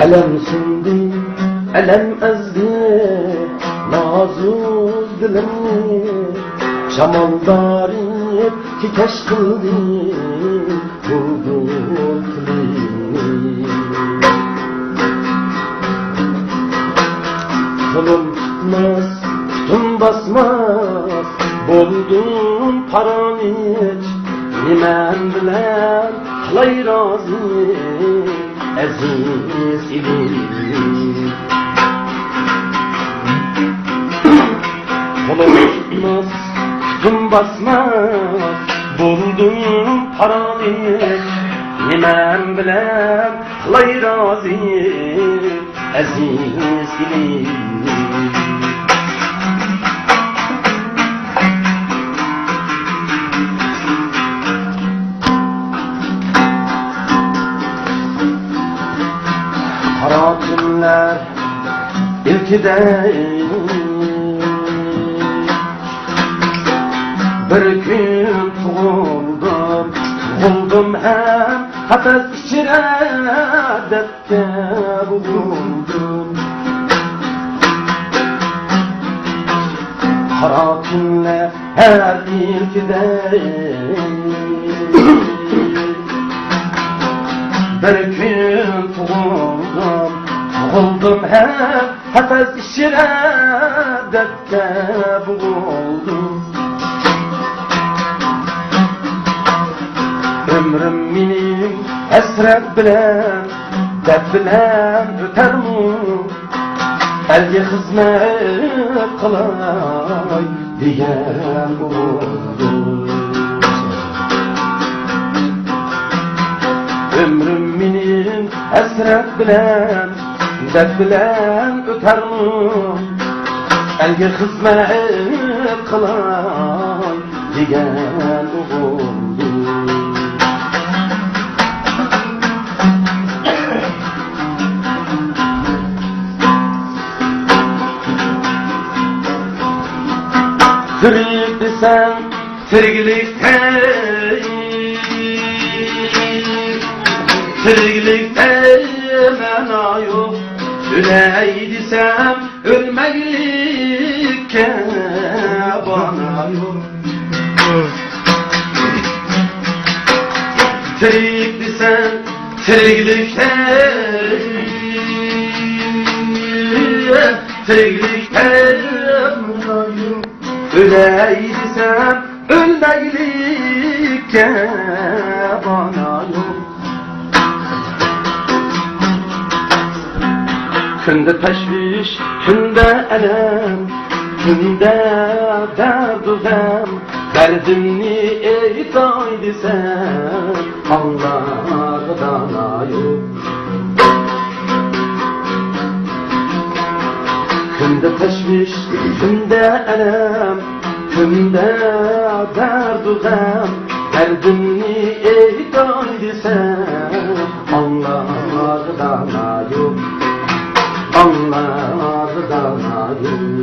Kalem sindi, elem ezdi, nazuz dilimni, şamaldarip tikeş kıldı, bulbul tilini. Kolum tutmaz, tutum basmaz, buldum paranich, nimen bilen kılay razı, aziz ilim. Kolum tutmaz, tutum basmaz, buldum paranich, nimen bilen kılay razı, aziz ilim. Kara günler ilkide bir gün tuğuldum hem hatta şiradette bulundum. Kara günler her ilkide bir gün tuğuldum hem hatta şiradette bulundum. Ömrüm benim esret bilen, dert bilen öter mu? Elge hizmet kılay diyen oldu. Ömrüm benim esret bilen, dert bilen öter mu? Elge hizmet kılay diyen oldu. Tirik desen tiriklikte, tiriklikte mena yok. Öley desem ölmeklikte bana yok. Tirik desen tiriklikte, tiriklikte mena yok. Öley desem ölmeklikte bana yok. Günde teşviş, günde elem, günde derdu gam, derdimni eytay desem Allah'dan yok. Günde teşviş, günde elem, günde derdu gam, derdimni eytay desem Allah'dan yok. Allah'dan yok.